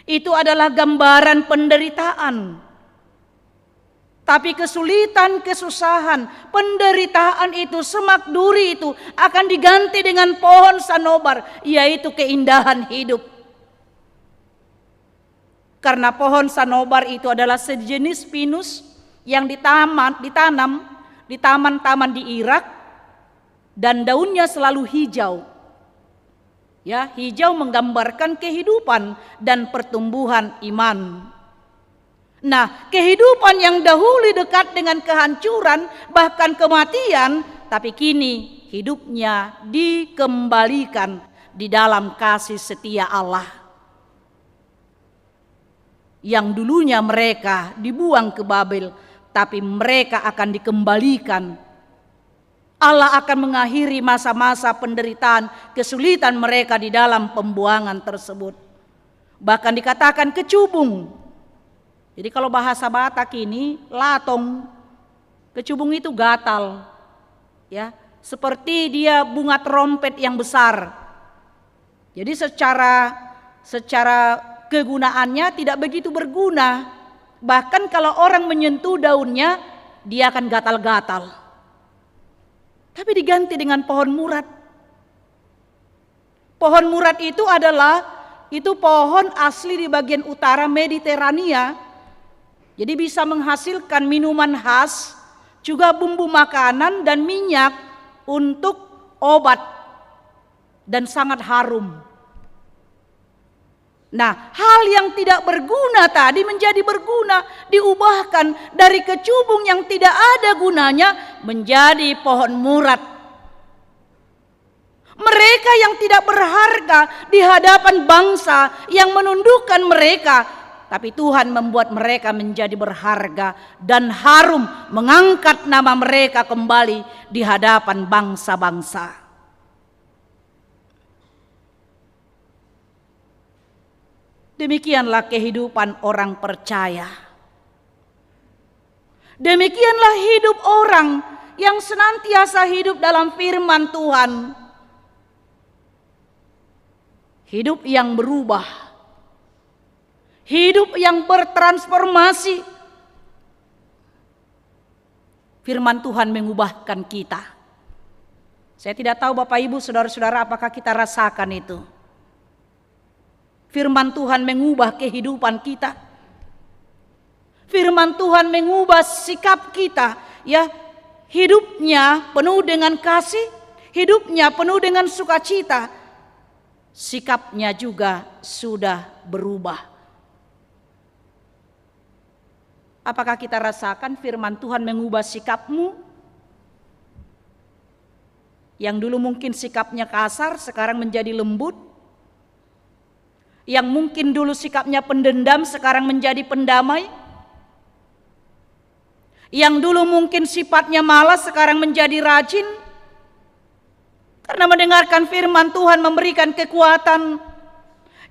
Itu adalah gambaran penderitaan. Tapi kesulitan, kesusahan, penderitaan itu, semak duri itu akan diganti dengan pohon sanobar, yaitu keindahan hidup. Karena pohon sanobar itu adalah sejenis pinus yang ditanam di taman-taman di Irak, dan daunnya selalu hijau. Ya, hijau menggambarkan kehidupan dan pertumbuhan iman. Nah, kehidupan yang dahulu dekat dengan kehancuran bahkan kematian, tapi kini hidupnya dikembalikan di dalam kasih setia Allah. Yang dulunya mereka dibuang ke Babel, tapi mereka akan dikembalikan. Allah akan mengakhiri masa-masa penderitaan, kesulitan mereka di dalam pembuangan tersebut. Bahkan dikatakan kecubung. Jadi kalau bahasa Batak ini latong, kecubung itu gatal, ya, seperti dia bunga trompet yang besar. Jadi secara kegunaannya tidak begitu berguna. Bahkan kalau orang menyentuh daunnya, dia akan gatal-gatal. Tapi diganti dengan pohon murad. Pohon murad itu adalah pohon asli di bagian utara Mediterania. Jadi bisa menghasilkan minuman khas, juga bumbu makanan dan minyak untuk obat, dan sangat harum. Nah, hal yang tidak berguna tadi menjadi berguna, diubahkan dari kecubung yang tidak ada gunanya menjadi pohon murad. Mereka yang tidak berharga di hadapan bangsa yang menundukkan mereka, tapi Tuhan membuat mereka menjadi berharga dan harum, mengangkat nama mereka kembali di hadapan bangsa-bangsa. Demikianlah kehidupan orang percaya. Demikianlah hidup orang yang senantiasa hidup dalam firman Tuhan. Hidup yang berubah. Hidup yang bertransformasi. Firman Tuhan mengubahkan kita. Saya tidak tahu Bapak Ibu, saudara-saudara, apakah kita rasakan itu. Firman Tuhan mengubah kehidupan kita. Firman Tuhan mengubah sikap kita, ya. Hidupnya penuh dengan kasih, hidupnya penuh dengan sukacita. Sikapnya juga sudah berubah. Apakah kita rasakan firman Tuhan mengubah sikapmu? Yang dulu mungkin sikapnya kasar, sekarang menjadi lembut. Yang mungkin dulu sikapnya pendendam, sekarang menjadi pendamai. Yang dulu mungkin sifatnya malas, sekarang menjadi rajin. Karena mendengarkan firman Tuhan memberikan kekuatan.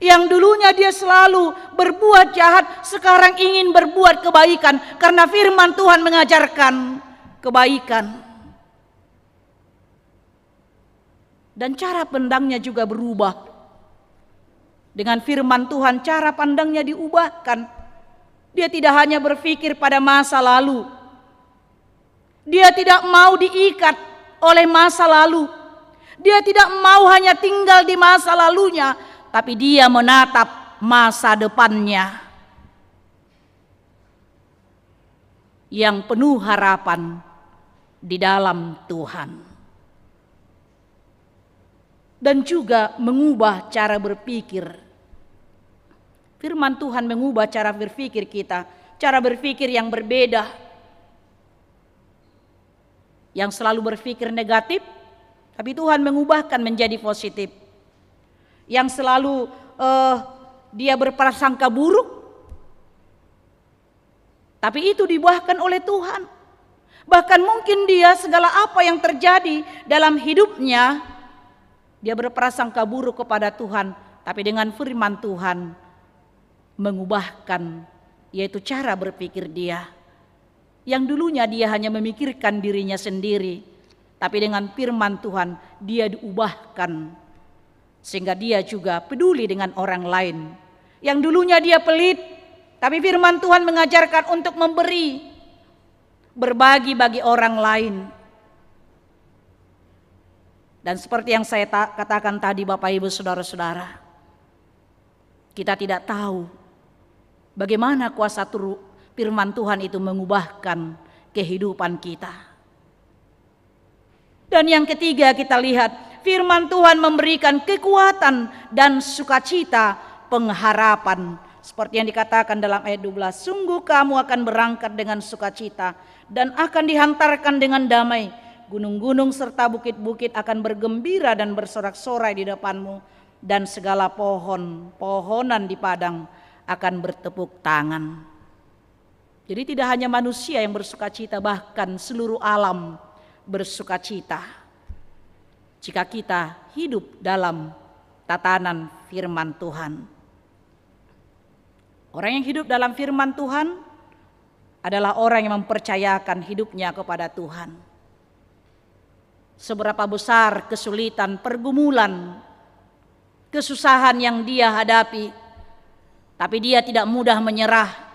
Yang dulunya dia selalu berbuat jahat, sekarang ingin berbuat kebaikan. Karena firman Tuhan mengajarkan kebaikan. Dan cara pandangnya juga berubah. Dengan firman Tuhan cara pandangnya diubahkan. Dia tidak hanya berpikir pada masa lalu. Dia tidak mau diikat oleh masa lalu. Dia tidak mau hanya tinggal di masa lalunya, tapi dia menatap masa depannya yang penuh harapan di dalam Tuhan. Dan juga mengubah cara berpikir. Firman Tuhan mengubah cara berpikir kita, cara berpikir yang berbeda. Yang selalu berpikir negatif, tapi Tuhan mengubahkan menjadi positif. Yang selalu dia berprasangka buruk, tapi itu diubahkan oleh Tuhan. Bahkan mungkin dia segala apa yang terjadi dalam hidupnya, dia berprasangka buruk kepada Tuhan, tapi dengan firman Tuhan mengubahkan, yaitu cara berpikir dia. Yang dulunya dia hanya memikirkan dirinya sendiri, tapi dengan firman Tuhan dia diubahkan sehingga dia juga peduli dengan orang lain. Yang dulunya dia pelit, tapi firman Tuhan mengajarkan untuk memberi, berbagi bagi orang lain. Dan seperti yang saya katakan tadi Bapak Ibu Saudara-saudara, kita tidak tahu bagaimana kuasa firman Tuhan itu mengubahkan kehidupan kita. Dan yang ketiga kita lihat firman Tuhan memberikan kekuatan dan sukacita pengharapan. Seperti yang dikatakan dalam ayat 12, sungguh kamu akan berangkat dengan sukacita dan akan dihantarkan dengan damai. Gunung-gunung serta bukit-bukit akan bergembira dan bersorak-sorai di depanmu, dan segala pohonan di padang akan bertepuk tangan. Jadi tidak hanya manusia yang bersukacita, bahkan seluruh alam bersukacita jika kita hidup dalam tatanan firman Tuhan. Orang yang hidup dalam firman Tuhan adalah orang yang mempercayakan hidupnya kepada Tuhan. Seberapa besar kesulitan, pergumulan, kesusahan yang dia hadapi, tapi dia tidak mudah menyerah.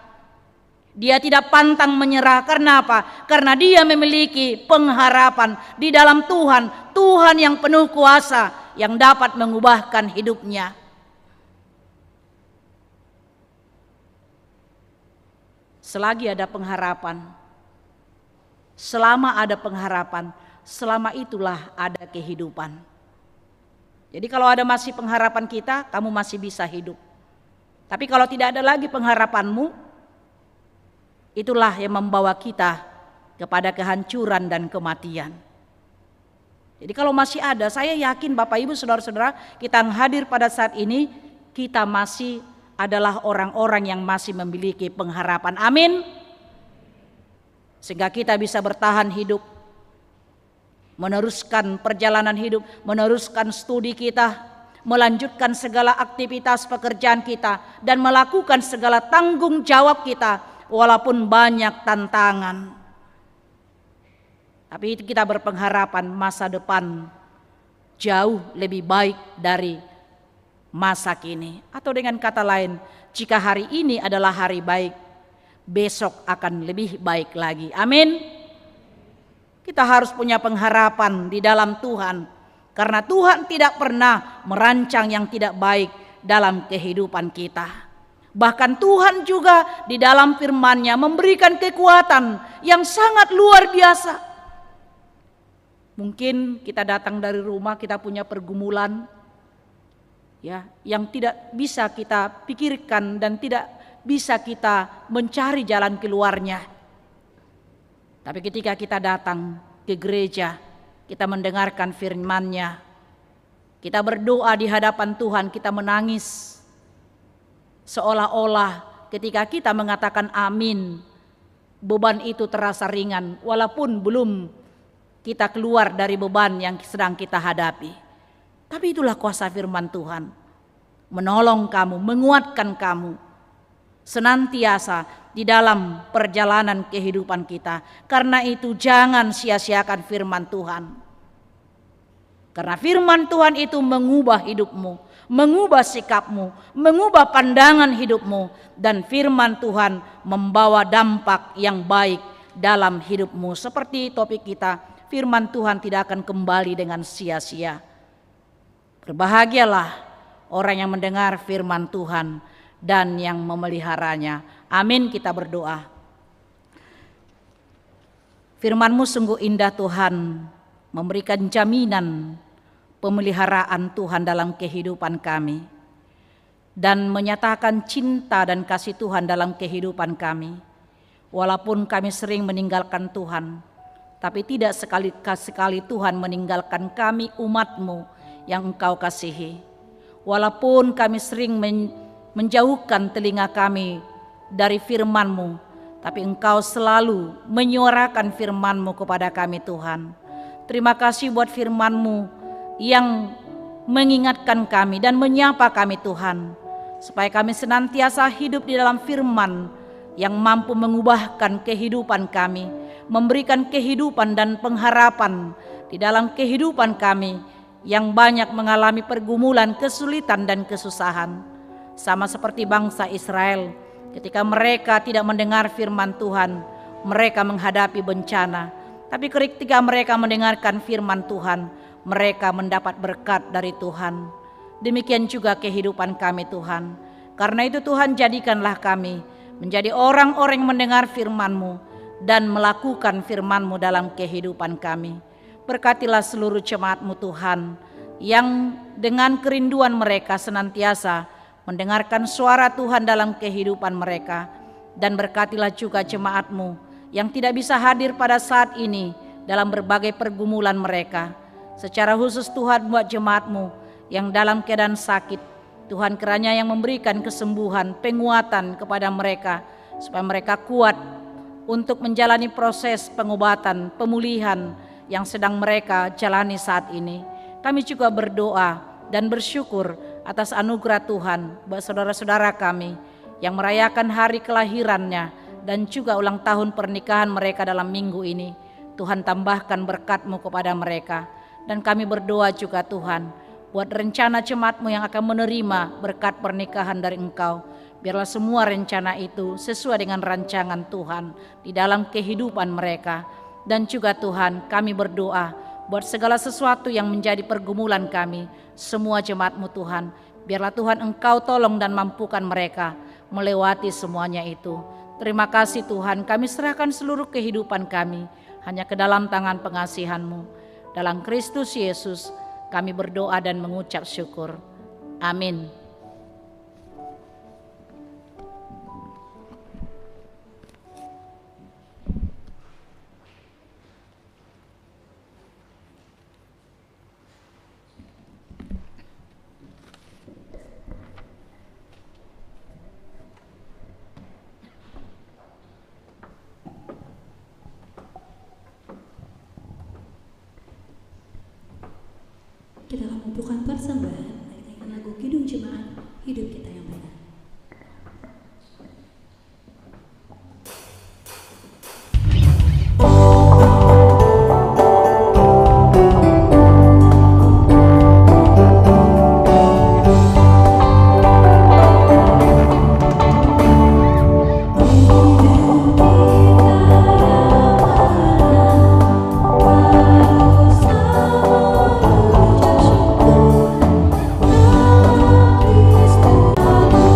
Dia tidak pantang menyerah. Karena apa? Karena dia memiliki pengharapan di dalam Tuhan. Tuhan yang penuh kuasa, yang dapat mengubahkan hidupnya. Selagi ada pengharapan, selama ada pengharapan, selama itulah ada kehidupan. Jadi kalau ada masih pengharapan kita, kamu masih bisa hidup. Tapi kalau tidak ada lagi pengharapanmu, itulah yang membawa kita kepada kehancuran dan kematian. Jadi kalau masih ada, saya yakin Bapak Ibu Saudara-saudara, kita yang hadir pada saat ini, kita masih adalah orang-orang yang masih memiliki pengharapan. Amin. Sehingga kita bisa bertahan hidup, meneruskan perjalanan hidup, meneruskan studi kita, melanjutkan segala aktivitas pekerjaan kita, dan melakukan segala tanggung jawab kita. Walaupun banyak tantangan, tapi kita berpengharapan masa depan jauh lebih baik dari masa kini. Atau dengan kata lain, jika hari ini adalah hari baik, besok akan lebih baik lagi. Amin. Kita harus punya pengharapan di dalam Tuhan, karena Tuhan tidak pernah merancang yang tidak baik dalam kehidupan kita. Bahkan Tuhan juga di dalam firman-Nya memberikan kekuatan yang sangat luar biasa. Mungkin kita datang dari rumah, kita punya pergumulan ya, yang tidak bisa kita pikirkan dan tidak bisa kita mencari jalan keluarnya. Tapi ketika kita datang ke gereja, kita mendengarkan firman-Nya, kita berdoa di hadapan Tuhan, kita menangis. Seolah-olah ketika kita mengatakan amin, beban itu terasa ringan walaupun belum kita keluar dari beban yang sedang kita hadapi. Tapi itulah kuasa firman Tuhan, menolong kamu, menguatkan kamu senantiasa di dalam perjalanan kehidupan kita. Karena itu jangan sia-siakan firman Tuhan. Karena firman Tuhan itu mengubah hidupmu, mengubah sikapmu, mengubah pandangan hidupmu, dan firman Tuhan membawa dampak yang baik dalam hidupmu. Seperti topik kita, firman Tuhan tidak akan kembali dengan sia-sia. Berbahagialah orang yang mendengar firman Tuhan dan yang memeliharanya. Amin, kita berdoa. Firman-Mu sungguh indah Tuhan, memberikan jaminan pemeliharaan Tuhan dalam kehidupan kami, dan menyatakan cinta dan kasih Tuhan dalam kehidupan kami. Walaupun kami sering meninggalkan Tuhan, tapi tidak sekali-sekali Tuhan meninggalkan kami, umat-Mu yang Engkau kasihi. Walaupun kami sering menjauhkan telinga kami dari firman-Mu, tapi Engkau selalu menyuarakan firman-Mu kepada kami Tuhan. Terima kasih buat firman-Mu yang mengingatkan kami dan menyapa kami Tuhan, supaya kami senantiasa hidup di dalam firman yang mampu mengubahkan kehidupan kami, memberikan kehidupan dan pengharapan di dalam kehidupan kami yang banyak mengalami pergumulan, kesulitan dan kesusahan. Sama seperti bangsa Israel, ketika mereka tidak mendengar firman Tuhan, mereka menghadapi bencana. Tapi ketika mereka mendengarkan firman Tuhan, mereka mendapat berkat dari Tuhan. Demikian juga kehidupan kami Tuhan. Karena itu Tuhan, jadikanlah kami menjadi orang-orang yang mendengar firman-Mu dan melakukan firman-Mu dalam kehidupan kami. Berkatilah seluruh jemaat-Mu Tuhan, yang dengan kerinduan mereka senantiasa mendengarkan suara Tuhan dalam kehidupan mereka. Dan berkatilah juga jemaat-Mu yang tidak bisa hadir pada saat ini dalam berbagai pergumulan mereka. Secara khusus Tuhan buat jemaat-Mu yang dalam keadaan sakit, Tuhan kiranya yang memberikan kesembuhan, penguatan kepada mereka, supaya mereka kuat untuk menjalani proses pengobatan, pemulihan yang sedang mereka jalani saat ini. Kami juga berdoa dan bersyukur atas anugerah Tuhan buat saudara-saudara kami yang merayakan hari kelahirannya dan juga ulang tahun pernikahan mereka dalam minggu ini. Tuhan, tambahkan berkat-Mu kepada mereka. Dan kami berdoa juga Tuhan, buat rencana jemaat-Mu yang akan menerima berkat pernikahan dari Engkau. Biarlah semua rencana itu sesuai dengan rancangan Tuhan di dalam kehidupan mereka. Dan juga Tuhan, kami berdoa buat segala sesuatu yang menjadi pergumulan kami, semua jemaat-Mu Tuhan. Biarlah Tuhan Engkau tolong dan mampukan mereka melewati semuanya itu. Terima kasih Tuhan, kami serahkan seluruh kehidupan kami hanya ke dalam tangan pengasihan-Mu. Dalam Kristus Yesus kami berdoa dan mengucap syukur. Amin.
Kita akan mengumpulkan persembahan dengan lagu Kidung Jemaat Hidup Kita yang Benar.
Kristus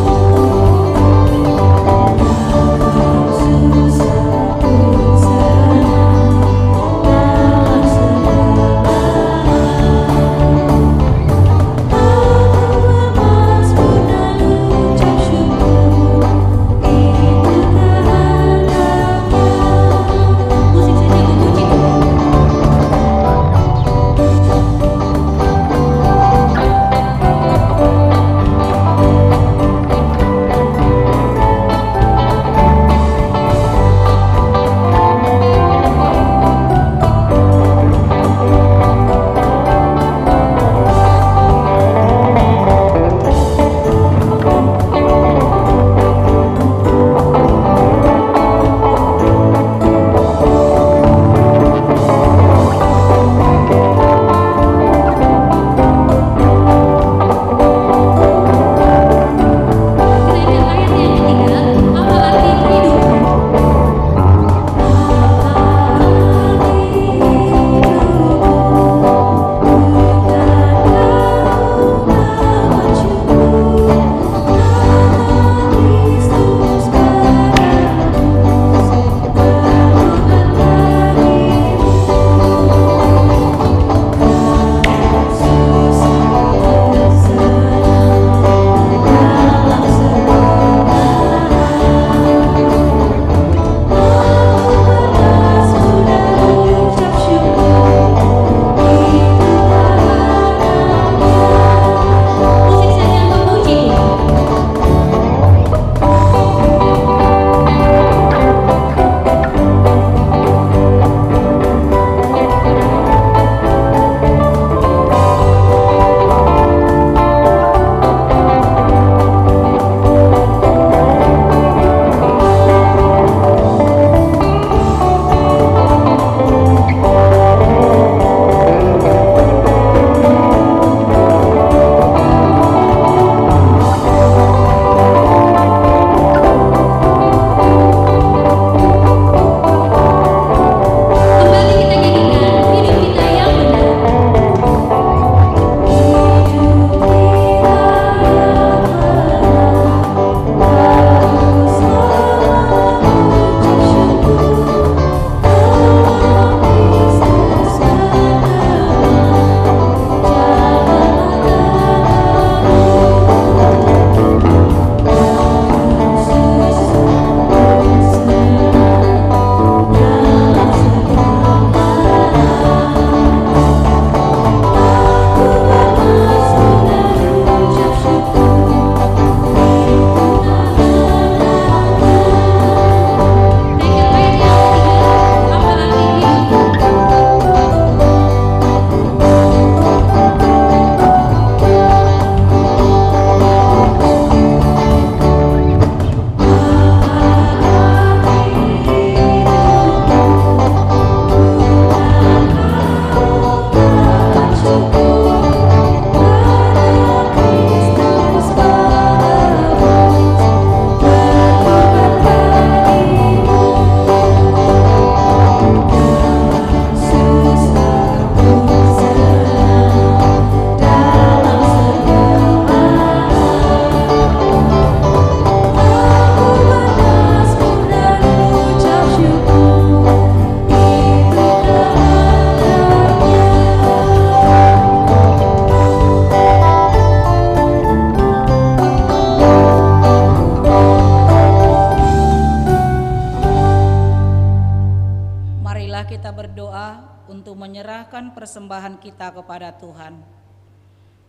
persembahan kita kepada Tuhan.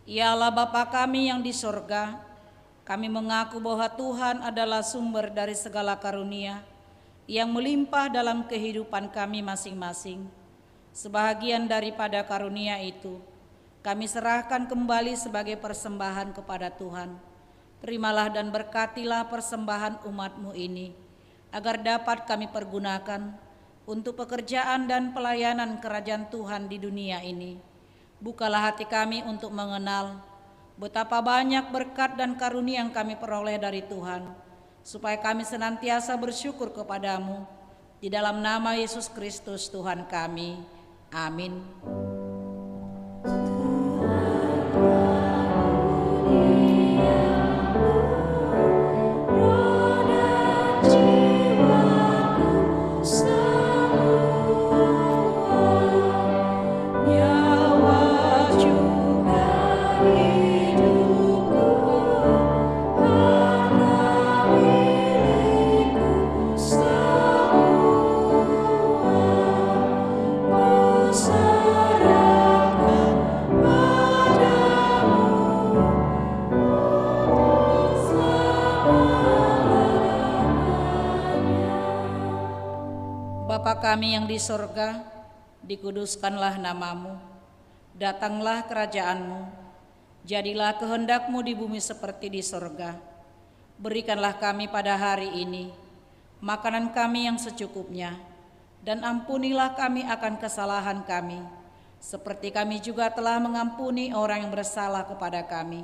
Ya Allah Bapa kami yang di sorga, kami mengaku bahwa Tuhan adalah sumber dari segala karunia yang melimpah dalam kehidupan kami masing-masing. Sebahagian daripada karunia itu kami serahkan kembali sebagai persembahan kepada Tuhan. Terimalah dan berkatilah persembahan umat-Mu ini, agar dapat kami pergunakan untuk pekerjaan dan pelayanan kerajaan Tuhan di dunia ini. Bukalah hati kami untuk mengenal betapa banyak berkat dan karunia yang kami peroleh dari Tuhan, supaya kami senantiasa bersyukur kepadamu. Di dalam nama Yesus Kristus Tuhan kami. Amin. Bapa kami yang di sorga, dikuduskanlah namamu, datanglah kerajaanmu, jadilah kehendak-Mu di bumi seperti di sorga. Berikanlah kami pada hari ini makanan kami yang secukupnya, dan ampunilah kami akan kesalahan kami, seperti kami juga telah mengampuni orang yang bersalah kepada kami.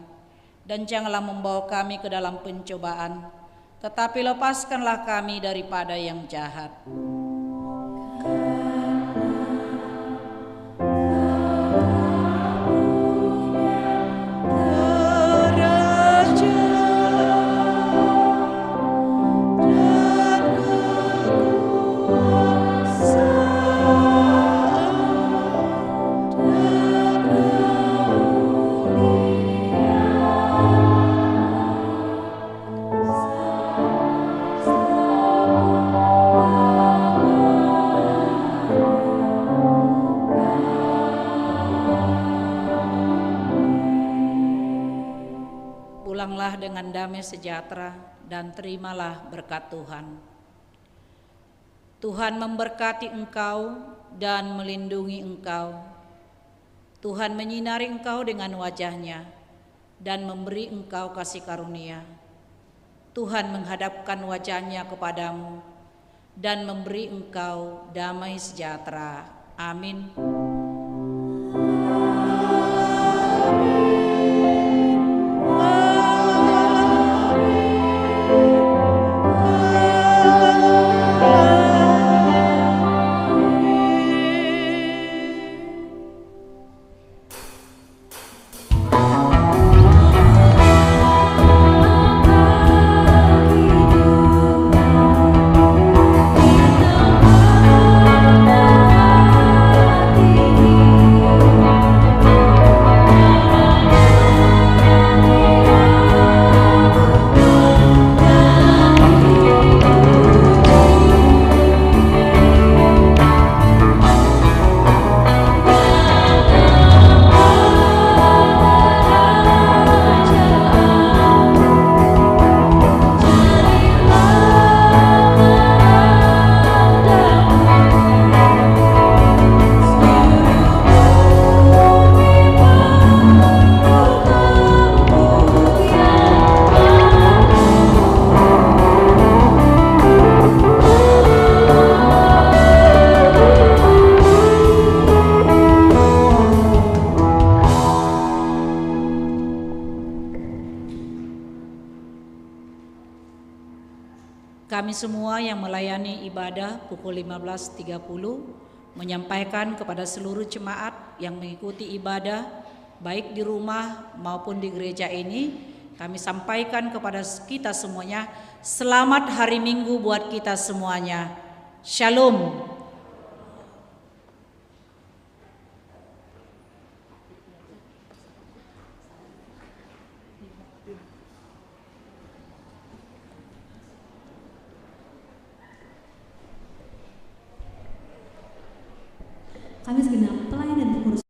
Dan janganlah membawa kami ke dalam pencobaan, tetapi lepaskanlah kami daripada yang jahat. Pulanglah dengan damai sejahtera dan terimalah berkat Tuhan. Tuhan memberkati engkau dan melindungi engkau. Tuhan menyinari engkau dengan wajah-Nya dan memberi engkau kasih karunia. Tuhan menghadapkan wajah-Nya kepadamu dan memberi engkau damai sejahtera. Amin. Kami semua yang melayani ibadah pukul 15.30 menyampaikan kepada seluruh jemaat yang mengikuti ibadah baik di rumah maupun di gereja ini, kami sampaikan kepada kita semuanya, selamat hari Minggu buat kita semuanya. Shalom.
Kami segenap pelayan dan pengurus